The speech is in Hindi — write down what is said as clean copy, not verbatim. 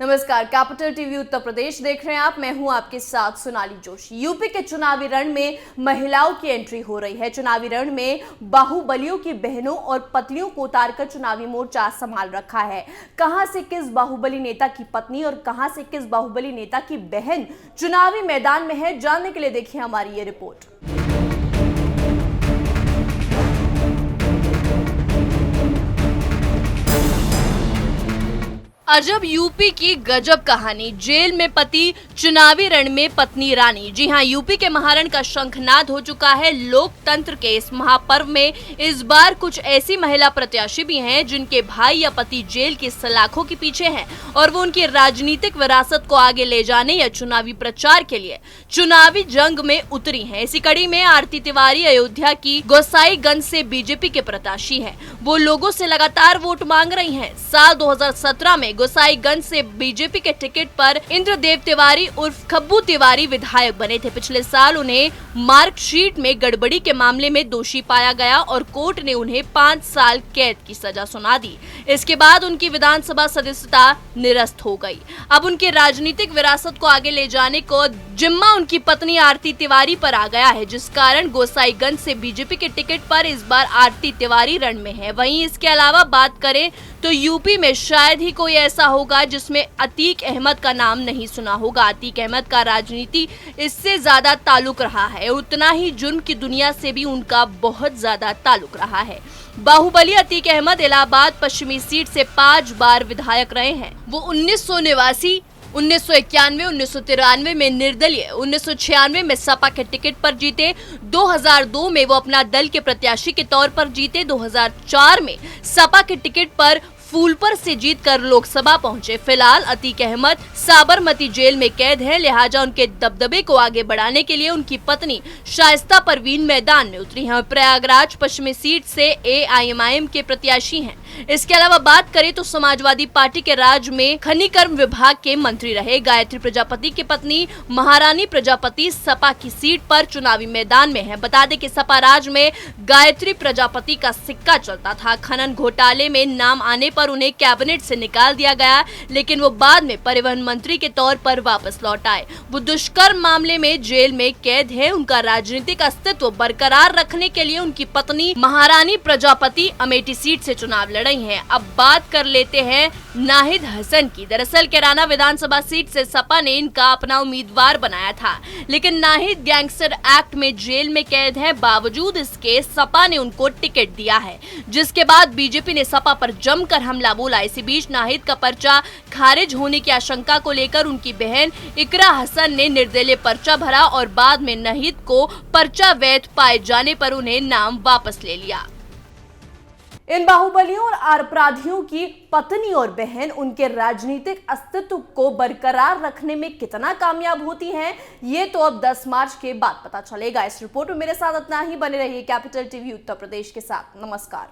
नमस्कार, कैपिटल टीवी उत्तर प्रदेश देख रहे हैं आप। मैं हूं आपके साथ सोनाली जोशी। यूपी के चुनावी रण में महिलाओं की एंट्री हो रही है। चुनावी रण में बाहुबलियों की बहनों और पत्नियों को उतारकर चुनावी मोर्चा संभाल रखा है। कहां से किस बाहुबली नेता की पत्नी और कहां से किस बाहुबली नेता की बहन चुनावी मैदान में है, जानने के लिए देखिए हमारी ये रिपोर्ट। अजब यूपी की गजब कहानी, जेल में पति, चुनावी रण में पत्नी रानी। जी हां, यूपी के महारण का शंखनाद हो चुका है। लोकतंत्र के इस महापर्व में इस बार कुछ ऐसी महिला प्रत्याशी भी हैं जिनके भाई या पति जेल की सलाखों के पीछे हैं और वो उनकी राजनीतिक विरासत को आगे ले जाने या चुनावी प्रचार के लिए चुनावी जंग में उतरी हैं। इसी कड़ी में आरती तिवारी अयोध्या की गोसाईगंज से बीजेपी के प्रत्याशी हैं। वो लोगों से लगातार वोट मांग रही हैं। साल 2017 में गोसाईगंज से बीजेपी के टिकट पर इंद्रदेव तिवारी उर्फ खब्बू तिवारी विधायक बने थे। पिछले साल उन्हें मार्कशीट में गड़बड़ी के मामले में दोषी पाया गया और कोर्ट ने उन्हें 5 साल कैद की सजा सुना दी। इसके बाद उनकी विधानसभा सदस्यता निरस्त हो गई। अब उनके राजनीतिक विरासत को आगे ले जाने को जिम्मा उनकी पत्नी आरती तिवारी पर आ गया है, जिस कारण गोसाईगंज से बीजेपी के टिकट पर इस बार आरती तिवारी रण में है। वहीं इसके अलावा बात करें तो यूपी में शायद ही कोई ऐसा होगा जिसमें अतीक अहमद का नाम नहीं सुना होगा। अतीक अहमद का राजनीति इससे ज्यादा ताल्लुक रहा है, उतना ही जुर्म की दुनिया से भी उनका बहुत ज्यादा ताल्लुक रहा है। बाहुबली अतीक अहमद इलाहाबाद पश्चिमी सीट से 5 बार विधायक रहे हैं। वो 1989, 1991, 1993 में निर्दलीय, 1996 में सपा के टिकट पर जीते, 2002 में वो अपना दल के प्रत्याशी के तौर पर जीते, 2004 में सपा के टिकट पर फूलपुर से जीतकर लोकसभा पहुंचे। फिलहाल अतीक अहमद साबरमती जेल में कैद हैं, लिहाजा उनके दबदबे को आगे बढ़ाने के लिए उनकी पत्नी शाइस्ता परवीन मैदान में उतरी हैं। प्रयागराज पश्चिमी सीट से AIMIM के प्रत्याशी हैं। इसके अलावा बात करें तो समाजवादी पार्टी के राज में खनिकर्म विभाग के मंत्री रहे गायत्री प्रजापति की पत्नी महारानी प्रजापति सपा की सीट पर चुनावी मैदान में है। बता दें कि सपा राज में गायत्री प्रजापति का सिक्का चलता था। खनन घोटाले में नाम आने पर उन्हें कैबिनेट से निकाल दिया गया, लेकिन वो बाद में परिवहन मंत्री के तौर पर वापस लौट आए। वो दुष्कर्म मामले में जेल में कैद है। उनका राजनीतिक अस्तित्व बरकरार रखने के लिए उनकी पत्नी महारानी प्रजापति अमेठी सीट से चुनाव लड़ रही हैं। अब बात कर लेते हैं नाहिद हसन की। दरअसल कैराना विधानसभा सीट से सपा ने इनका अपना उम्मीदवार बनाया था, लेकिन नाहिद गैंगस्टर एक्ट में जेल में कैद है। बावजूद इसके सपा ने उनको टिकट दिया है, जिसके बाद बीजेपी ने सपा पर जमकर हमला बोला। इसी बीच नाहिद का पर्चा खारिज होने की आशंका को लेकर उनकी बहन इकरा हसन ने निर्दलीय पर्चा भरा और बाद में नाहिद को पर्चा वैध पाए जाने पर उन्हें नाम वापस ले लिया। इन बाहुबलियों और अपराधियों की पत्नी और बहन उनके राजनीतिक अस्तित्व को बरकरार रखने में कितना कामयाब होती हैं, ये तो अब 10 मार्च के बाद पता चलेगा। इस रिपोर्ट में मेरे साथ इतना ही। बने रहिए कैपिटल टीवी उत्तर प्रदेश के साथ। नमस्कार।